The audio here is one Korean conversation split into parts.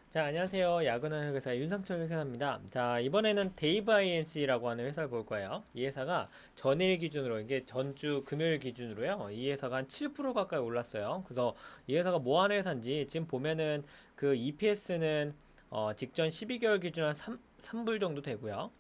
자, 안녕하세요. 야근하는 회사 윤상철 회사입니다. 자, 이번에는 데이브 INC라고 하는 회사를 볼 거예요. 이 회사가 전일 기준으로, 이게 전주 금요일 기준으로요. 이 회사가 한 7% 가까이 올랐어요. 그래서 이 회사가 뭐 하는 회사인지 지금 보면은 그 EPS는 직전 12개월 기준 한 3불 정도 되고요.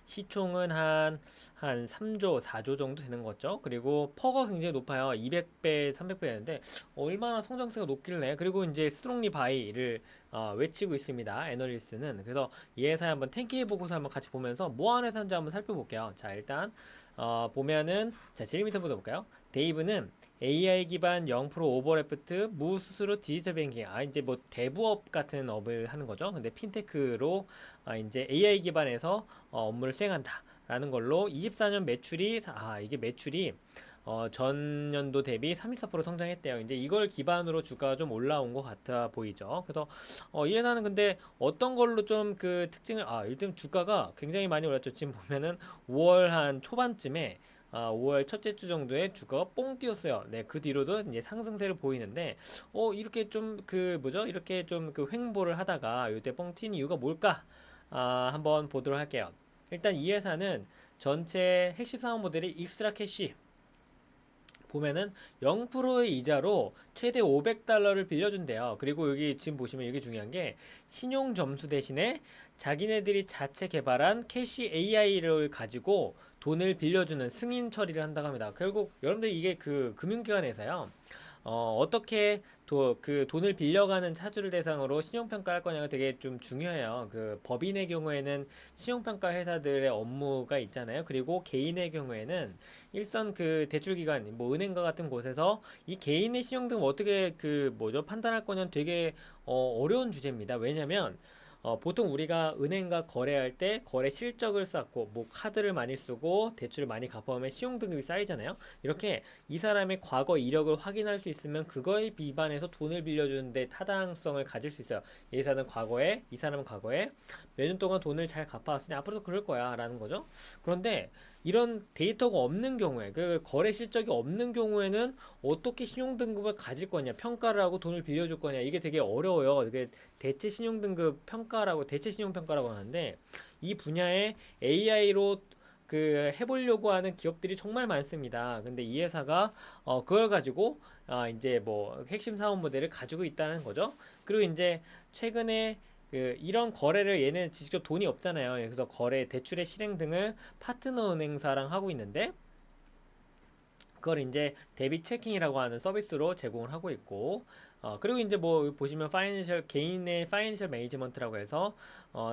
시총은 한 3조, 4조 정도 되는 거죠. 그리고 퍼가 굉장히 높아요. 200배, 300배 되는데, 얼마나 성장세가 높길래. 그리고 이제 스트롱리 바이를 외치고 있습니다. 애널리스트는. 그래서 이 회사에 한번 텐케이 보고서 한번 같이 보면서 뭐 하는 회사인지 한번 살펴볼게요. 자, 일단, 보면은, 자, 제일 밑에부터 볼까요? 데이브는 AI 기반 0% 오버래프트 무수수료 디지털 뱅킹. 이제 뭐 대부업 같은 업을 하는 거죠. 근데 핀테크로 이제 AI 기반에서 업무를 수행한다. 라는 걸로 24년 매출이 이게 매출이 전년도 대비 34% 성장했대요. 이제 이걸 기반으로 주가가 좀 올라온 것 같아 보이죠. 그래서 이 회사는 근데 어떤 걸로 좀 그 특징을 일단 주가가 굉장히 많이 올랐죠. 지금 보면은 5월 한 초반쯤에 5월 첫째 주 정도에 주가가 뽕 뛰었어요. 네, 그 뒤로도 이제 상승세를 보이는데, 이렇게 좀 그 뭐죠? 이렇게 좀 그 횡보를 하다가 요때 뽕 튄 이유가 뭘까? 한번 보도록 할게요. 일단 이 회사는 전체 핵심 사업 모델이 익스트라 캐시 보면은 0%의 이자로 최대 500달러를 빌려준대요. 그리고 여기 지금 보시면 이게 중요한 게 신용 점수 대신에 자기네들이 자체 개발한 캐시 AI를 가지고 돈을 빌려주는 승인 처리를 한다고 합니다. 결국 여러분들 이게 그 금융기관에서요. 어떻게 그 돈을 빌려가는 차주를 대상으로 신용평가할 거냐가 되게 좀 중요해요. 그 법인의 경우에는 신용평가 회사들의 업무가 있잖아요. 그리고 개인의 경우에는 일선 그 대출기관, 뭐 은행과 같은 곳에서 이 개인의 신용등 어떻게 그 뭐죠 판단할 거냐는 되게 어려운 주제입니다. 왜냐면 보통 우리가 은행과 거래할 때 거래 실적을 쌓고 뭐 카드를 많이 쓰고 대출을 많이 갚아오면 신용등급이 쌓이잖아요. 이렇게 이 사람의 과거 이력을 확인할 수 있으면 그거에 비반해서 돈을 빌려주는데 타당성을 가질 수 있어요. 이 사람은 과거에 몇 년 동안 돈을 잘 갚아왔으니 앞으로도 그럴 거야 라는 거죠. 그런데 이런 데이터가 없는 경우에 그 거래 실적이 없는 경우에는 어떻게 신용등급을 가질 거냐 평가를 하고 돈을 빌려줄 거냐 이게 되게 어려워요. 이게 대체 신용등급 평가라고 대체 신용평가라고 하는데 이 분야에 AI로 그 해보려고 하는 기업들이 정말 많습니다. 근데 이 회사가 그걸 가지고 이제 뭐 핵심 사업 모델을 가지고 있다는 거죠. 그리고 이제 최근에 그 이런 거래를 얘는 직접 돈이 없잖아요. 그래서 거래 대출의 실행 등을 파트너 은행사랑 하고 있는데 그걸 이제 데빗 체킹이라고 하는 서비스로 제공을 하고 있고, 그리고 이제 뭐 보시면 개인의 파이낸셜 매니지먼트라고 해서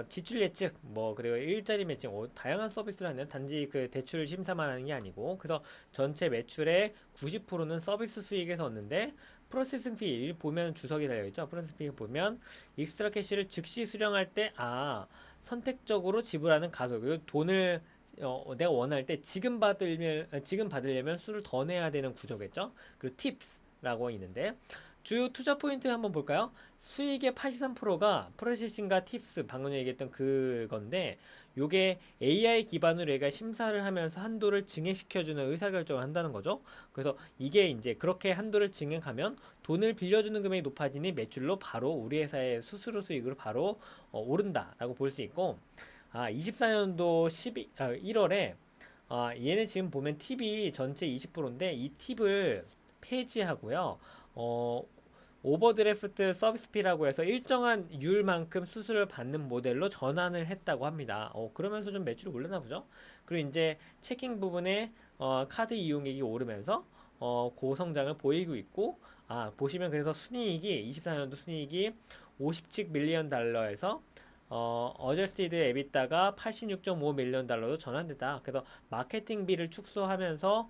지출 예측 뭐 그리고 일자리 매칭 다양한 서비스를 하는 단지 그 대출 심사만 하는 게 아니고, 그래서 전체 매출의 90%는 서비스 수익에서 얻는데, 프로세싱 피 보면 주석이 달려있죠. 프로세싱 피 보면 익스트라 캐시를 즉시 수령할 때 선택적으로 지불하는 가속, 그리고 돈을 내가 원할 때 지금 받으려면 수를 더 내야 되는 구조겠죠. 그리고 팁스라고 있는데 주요 투자 포인트 한번 볼까요? 수익의 83%가 프로세싱과 팁스 방금 얘기했던 그건데 요게 AI 기반으로 얘가 심사를 하면서 한도를 증액시켜주는 의사결정을 한다는 거죠. 그래서 이게 이제 그렇게 한도를 증액하면 돈을 빌려주는 금액이 높아지니 매출로 바로 우리 회사의 수수료 수익으로 바로 오른다라고 볼 수 있고, 24년도 1월에 얘네 지금 보면 팁이 전체 20%인데 이 팁을 폐지하고요. 어, 오버드래프트 서비스피라고 해서 일정한 율만큼 수수료를 받는 모델로 전환을 했다고 합니다. 그러면서 좀 매출이 올랐나 보죠. 그리고 이제 체킹 부분에 카드 이용액이 오르면서 고성장을 보이고 있고, 보시면 그래서 순이익이 24년도 순이익이 57 밀리언 달러에서 어저스티드 에비타가 86.5 밀리언 달러로 전환됐다. 그래서 마케팅비를 축소하면서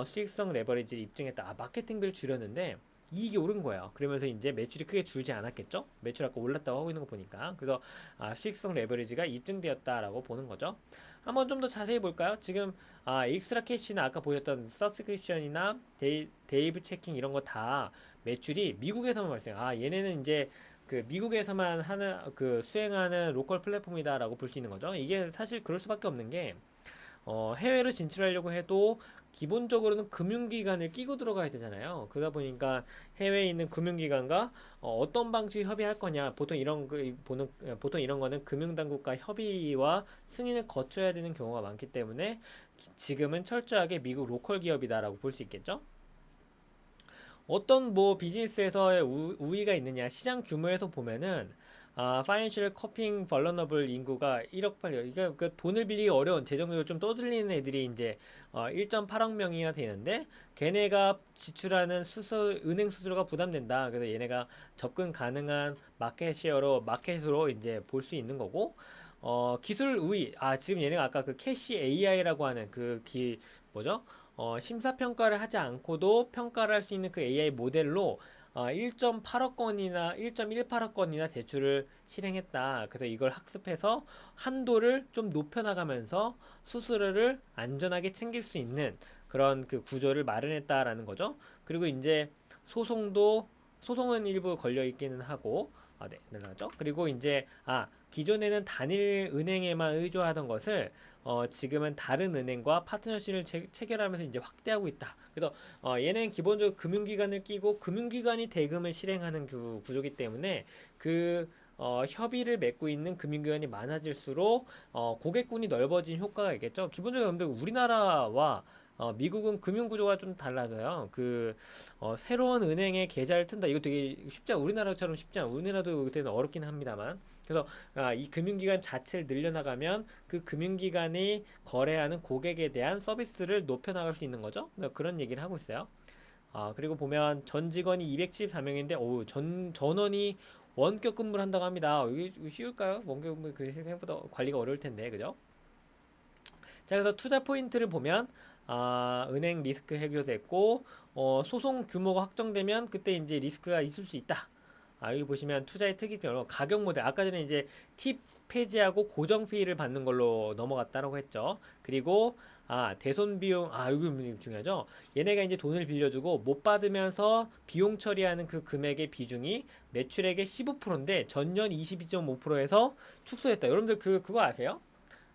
수익성 레버리지를 입증했다. 마케팅비를 줄였는데 이익이 오른 거예요. 그러면서 이제 매출이 크게 줄지 않았겠죠? 매출 아까 올랐다고 하고 있는 거 보니까. 그래서 수익성 레버리지가 입증되었다라고 보는 거죠. 한번 좀 더 자세히 볼까요? 지금 익스트라 캐시나 아까 보셨던 서브스크립션이나 데이브 체킹 이런 거 다 매출이 미국에서만 발생. 얘네는 이제 그 미국에서만 하는 그 수행하는 로컬 플랫폼이다라고 볼 수 있는 거죠. 이게 사실 그럴 수밖에 없는 게 해외로 진출하려고 해도 기본적으로는 금융기관을 끼고 들어가야 되잖아요. 그러다 보니까 해외에 있는 금융기관과 어떤 방식의 협의할 거냐. 보통 이런 거는 금융당국과 협의와 승인을 거쳐야 되는 경우가 많기 때문에 지금은 철저하게 미국 로컬 기업이다라고 볼 수 있겠죠. 어떤 뭐 비즈니스에서의 우위가 있느냐, 시장 규모에서 보면은 파이낸셜 커핑 벌러너블 인구가 1억 8억. 이게 그 돈을 빌리기 어려운 재정적으로 좀 떠들리는 애들이 이제 1.8억 명이나 되는데, 걔네가 지출하는 은행 수수료가 부담된다. 그래서 얘네가 접근 가능한 마켓으로 이제 볼 수 있는 거고, 기술 우위. 지금 얘네가 아까 그 캐시 AI라고 하는 뭐죠? 심사평가를 하지 않고도 평가를 할 수 있는 그 AI 모델로 1.8억 건이나 1.18억 건이나 대출을 실행했다. 그래서 이걸 학습해서 한도를 좀 높여나가면서 수수료를 안전하게 챙길 수 있는 그런 그 구조를 마련했다라는 거죠. 그리고 이제 소송은 일부 걸려 있기는 하고, 네, 늘어나죠. 그리고 이제 기존에는 단일 은행에만 의존하던 것을 지금은 다른 은행과 파트너십을 체결하면서 이제 확대하고 있다. 그래서 얘는 기본적으로 금융기관을 끼고 금융기관이 대금을 실행하는 구조기 때문에 협의를 맺고 있는 금융기관이 많아질수록 고객군이 넓어진 효과가 있겠죠. 기본적으로 근데 우리나라와 미국은 금융구조가 좀 달라서요. 새로운 은행에 계좌를 튼다. 이거 되게 우리나라처럼 쉽지 않아. 우리나라도 그때는 어렵긴 합니다만. 그래서 이 금융기관 자체를 늘려나가면 그 금융기관이 거래하는 고객에 대한 서비스를 높여나갈 수 있는 거죠. 그런 얘기를 하고 있어요. 그리고 보면 전 직원이 274명인데, 전원이 원격 근무를 한다고 합니다. 이게 쉬울까요? 원격 근무 생각보다 관리가 어려울 텐데, 그죠? 자, 그래서 투자 포인트를 보면 은행 리스크 해결됐고, 소송 규모가 확정되면 그때 이제 리스크가 있을 수 있다. 여기 보시면 투자의 특이점으로 가격 모델, 아까 전에 이제 팁 폐지하고 고정 피를 받는 걸로 넘어갔다라고 했죠. 그리고 대손 비용, 이거 중요하죠. 얘네가 이제 돈을 빌려주고 못 받으면서 비용 처리하는 그 금액의 비중이 매출액의 15%인데 전년 22.5%에서 축소했다. 여러분들 그거 아세요?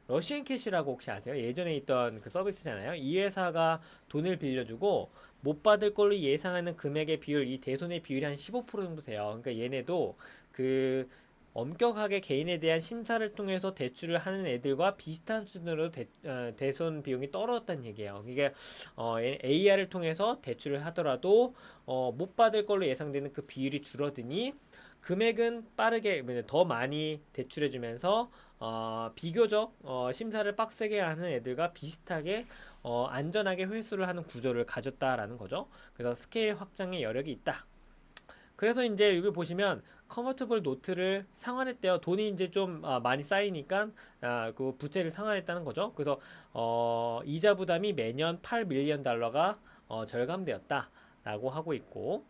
러시안 캐시라고 혹시 아세요? 예전에 있던 그 서비스잖아요. 이 회사가 돈을 빌려주고 못 받을 걸로 예상하는 금액의 비율, 이 대손의 비율이 한 15% 정도 돼요. 그러니까 얘네도 엄격하게 개인에 대한 심사를 통해서 대출을 하는 애들과 비슷한 수준으로 대손 비용이 떨어졌다는 얘기예요. 이게 AR을 통해서 대출을 하더라도 못 받을 걸로 예상되는 그 비율이 줄어드니 금액은 빠르게 더 많이 대출해주면서 비교적 심사를 빡세게 하는 애들과 비슷하게 안전하게 회수를 하는 구조를 가졌다라는 거죠. 그래서 스케일 확장의 여력이 있다. 그래서 이제 여기 보시면 컨버터블 노트를 상환했대요. 돈이 이제 좀 많이 쌓이니까 그 부채를 상환했다는 거죠. 그래서 이자 부담이 매년 8밀리언 달러가 절감되었다라고 하고 있고,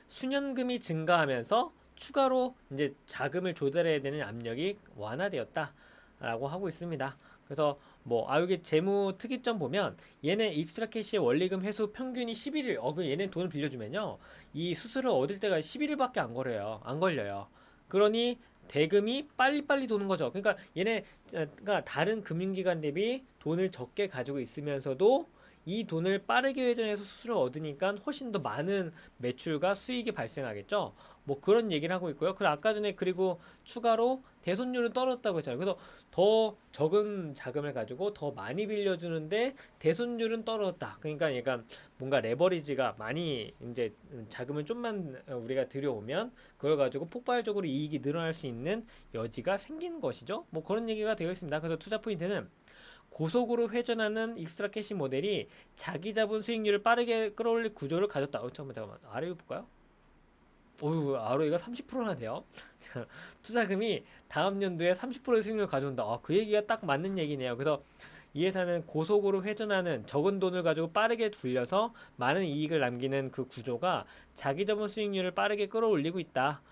수년금이 증가하면서 추가로 이제 자금을 조달해야 되는 압력이 완화되었다라고 하고 있습니다. 그래서 여기 재무 특이점 보면 얘네 익스트라 캐시의 원리금 회수 평균이 11일. 얘네 돈을 빌려주면요, 이 수수료를 얻을 때가 11일밖에 안 걸려요. 그러니 대금이 빨리빨리 도는 거죠. 그러니까 얘네가 다른 금융기관 대비 돈을 적게 가지고 있으면서도 이 돈을 빠르게 회전해서 수수료를 얻으니까 훨씬 더 많은 매출과 수익이 발생하겠죠. 그런 얘기를 하고 있고요. 아까 전에 그리고 추가로 대손율은 떨어졌다고 했잖아요. 그래서 더 적은 자금을 가지고 더 많이 빌려주는데 대손율은 떨어졌다. 그러니까 얘가 뭔가 레버리지가 많이 이제 자금을 좀만 우리가 들여오면 그걸 가지고 폭발적으로 이익이 늘어날 수 있는 여지가 생긴 것이죠. 그런 얘기가 되어 있습니다. 그래서 투자 포인트는 고속으로 회전하는 익스트라 캐시 모델이 자기 자본 수익률을 빠르게 끌어올릴 구조를 가졌다. 잠깐만. ROE 볼까요? ROE가 30%나 돼요. 투자금이 다음 연도에 30%의 수익률을 가져온다. 그 얘기가 딱 맞는 얘기네요. 그래서 이 회사는 고속으로 회전하는 적은 돈을 가지고 빠르게 굴려서 많은 이익을 남기는 그 구조가 자기 자본 수익률을 빠르게 끌어올리고 있다.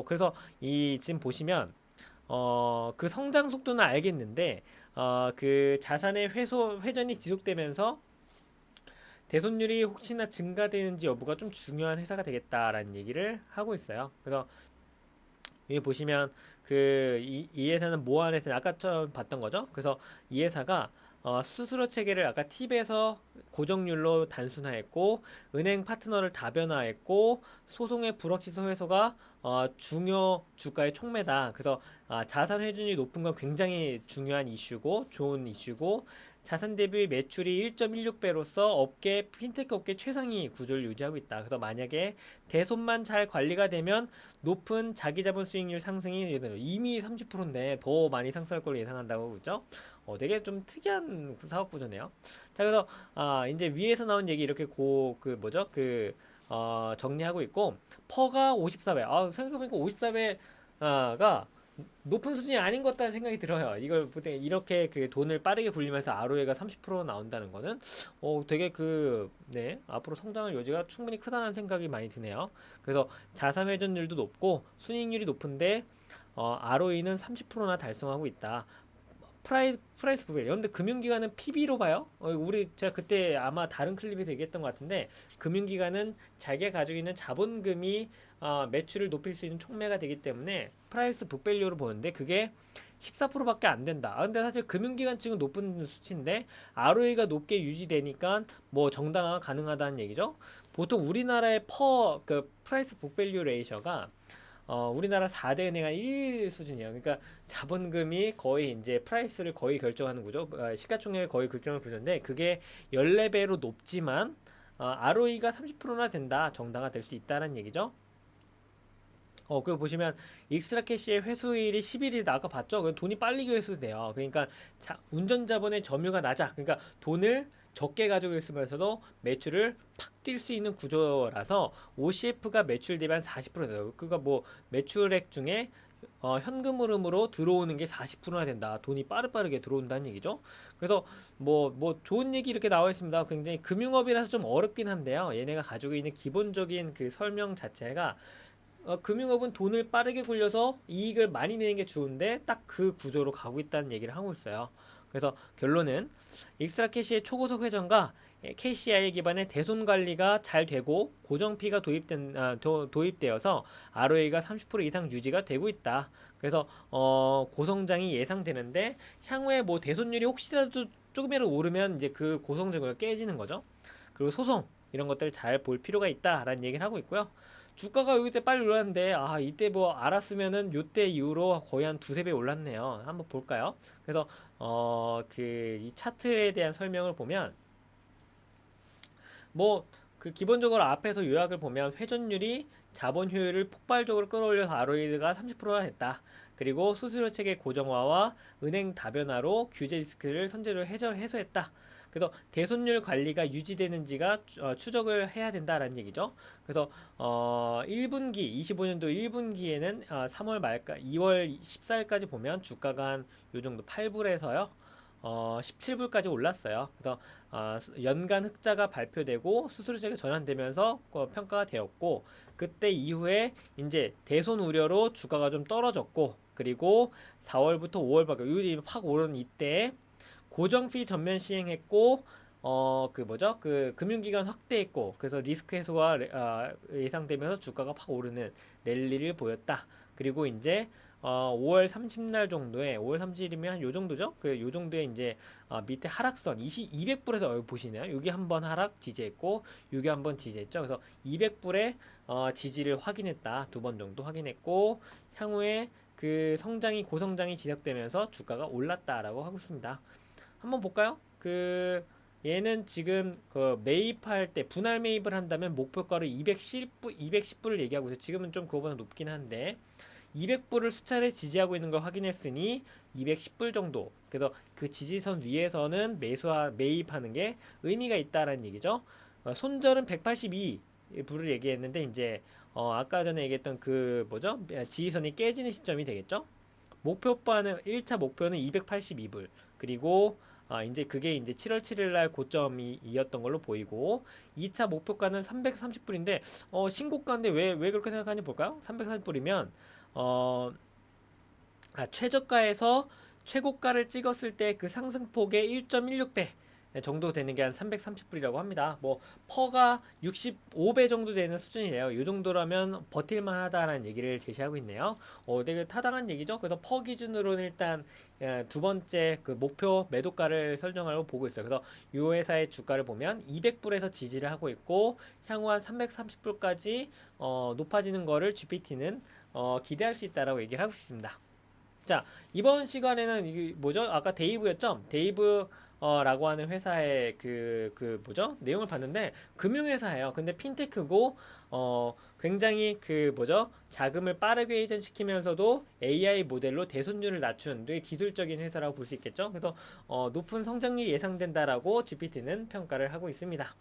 그래서 지금 보시면 그 성장 속도는 알겠는데 그 자산의 회전이 지속되면서 대손율이 혹시나 증가되는지 여부가 좀 중요한 회사가 되겠다라는 얘기를 하고 있어요. 그래서 여기 보시면 이 회사는 뭐하는 회사냐, 아까 처음 봤던 거죠. 그래서 이 회사가 수수료 체계를 아까 팁에서 고정률로 단순화했고, 은행 파트너를 다변화했고, 소송의 불확실성 해소가 중요 주가의 촉매다. 그래서 자산 회전율이 높은 건 굉장히 중요한 이슈고 좋은 이슈고, 자산 대비 매출이 1.16배로서 업계 핀테크 업계 최상위 구조를 유지하고 있다. 그래서 만약에 대손만 잘 관리가 되면 높은 자기자본 수익률 상승이 이미 30%인데 더 많이 상승할 걸로 예상한다고 그죠? 되게 좀 특이한 사업 구조네요. 자, 그래서 이제 위에서 나온 얘기 이렇게 그 뭐죠? 정리하고 있고 퍼가 54배. 생각해보니까 54배가 높은 수준이 아닌 것 같다는 생각이 들어요. 이걸 보통 이렇게 그 돈을 빠르게 굴리면서 ROE가 30% 나온다는 거는 되게 네, 앞으로 성장할 여지가 충분히 크다는 생각이 많이 드네요. 그래서 자산 회전율도 높고 순이익률이 높은데 ROE는 30%나 달성하고 있다. 프라이스 부분. 여러분들 금융기관은 PB로 봐요. 제가 그때 아마 다른 클립에서 얘기했던 것 같은데, 금융기관은 자기가 가지고 있는 자본금이 매출을 높일 수 있는 촉매가 되기 때문에 프라이스 북밸류로 보는데 그게 14%밖에 안 된다. 근데 사실 금융기관 지금 높은 수치인데 ROE가 높게 유지되니까 뭐 정당화가 가능하다는 얘기죠. 보통 우리나라의 프라이스 북밸류 레이셔가 우리나라 4대 은행 한 1 수준이에요. 그러니까 자본금이 거의 이제 프라이스를 거의 결정하는 구조, 시가총액을 거의 결정하는 구조인데 그게 14배로 높지만 ROE가 30%나 된다. 정당화 될 수 있다는 얘기죠. 그거 보시면 익스트라캐시의 회수율이 11이다 아까 봤죠? 돈이 빨리 회수돼요. 그러니까 운전 자본의 점유가 낮아. 그러니까 돈을 적게 가지고 있으면서도 매출을 팍 뛸 수 있는 구조라서 OCF가 매출 대비 한 40%예요. 그러니까 뭐 매출액 중에 현금 흐름으로 들어오는 게 40%나 된다. 돈이 빠르게 들어온다는 얘기죠. 그래서 뭐 좋은 얘기 이렇게 나와 있습니다. 굉장히 금융업이라서 좀 어렵긴 한데요. 얘네가 가지고 있는 기본적인 그 설명 자체가 금융업은 돈을 빠르게 굴려서 이익을 많이 내는 게 좋은데 딱 그 구조로 가고 있다는 얘기를 하고 있어요. 그래서 결론은 익스트라 캐시의 초고속 회전과 KCI 기반의 대손 관리가 잘 되고 고정피가 도입되어서 ROE가 30% 이상 유지가 되고 있다. 그래서 고성장이 예상되는데 향후에 뭐 대손율이 혹시라도 조금이라도 오르면 이제 그 고성장이 깨지는 거죠. 그리고 소송 이런 것들 잘 볼 필요가 있다라는 얘기를 하고 있고요. 주가가 여기 때 빨리 올랐는데 이때 뭐 알았으면은 요때 이후로 거의 한 두세 배 올랐네요. 한번 볼까요? 그래서 이 차트에 대한 설명을 보면 뭐 그 기본적으로 앞에서 요약을 보면 회전율이 자본 효율을 폭발적으로 끌어올려서 ROE가 30%가 됐다. 그리고 수수료 체계 고정화와 은행 다변화로 규제 리스크를 선제로 해소했다. 그래서 대손율 관리가 유지되는지가 추적을 해야 된다라는 얘기죠. 그래서 1분기 25년도 1분기에는 3월 말까 2월 14일까지 보면 주가가 한 요 정도 8불에서요. 17불까지 올랐어요. 그래서 연간 흑자가 발표되고 수수료제가 전환되면서 평가가 되었고 그때 이후에 이제 대손 우려로 주가가 좀 떨어졌고 그리고 4월부터 5월밖에 요즘 팍 오른 이때 고정피 전면 시행했고 그 금융기관 확대했고 그래서 리스크 해소가 예상되면서 주가가 팍 오르는 랠리를 보였다. 그리고 이제 5월 30날 정도에 5월 30일이면 한 요 정도죠? 요 정도에 이제 밑에 하락선 200불에서 여기 보시네요. 여기 한번 하락 지지했고 여기 한번 지지했죠. 그래서 200불에 지지를 확인했다. 두 번 정도 확인했고 향후에 그 고성장이 지속되면서 주가가 올랐다라고 하고 있습니다. 한번 볼까요? 얘는 지금 매입할 때 분할 매입을 한다면 목표가로 210불을 얘기하고 있어요. 지금은 좀 그거보다 높긴 한데 200불을 수차례 지지하고 있는 걸 확인했으니 210불 정도. 그래서 그 지지선 위에서는 매입하는 게 의미가 있다라는 얘기죠. 손절은 182불을 얘기했는데 이제 아까 전에 얘기했던 지지선이 깨지는 시점이 되겠죠. 1차 목표는 282불. 그리고 이제 그게 이제 7월 7일 날 고점이었던 걸로 보이고 2차 목표가는 330불인데 신고가인데 왜 그렇게 생각하는지 볼까요? 330불이면 최저가에서 최고가를 찍었을 때 그 상승폭의 1.16배 정도 되는 게 한 330불이라고 합니다. 뭐 퍼가 65배 정도 되는 수준이래요. 이 정도라면 버틸만 하다라는 얘기를 제시하고 있네요. 되게 타당한 얘기죠. 그래서 퍼 기준으로는 일단 두 번째 그 목표 매도가를 설정하려고 보고 있어요. 그래서 이 회사의 주가를 보면 200불에서 지지를 하고 있고 향후 한 330불까지 높아지는 거를 GPT는 기대할 수 있다라고 얘기를 하고 있습니다. 자, 이번 시간에는 이게 뭐죠? 아까 데이브였죠? 데이브 라고 하는 회사의 뭐죠? 내용을 봤는데 금융회사예요. 근데 핀테크고 굉장히 뭐죠? 자금을 빠르게 이전시키면서도 AI 모델로 대손율을 낮춘 되게 기술적인 회사라고 볼 수 있겠죠? 그래서 높은 성장률이 예상된다라고 GPT는 평가를 하고 있습니다.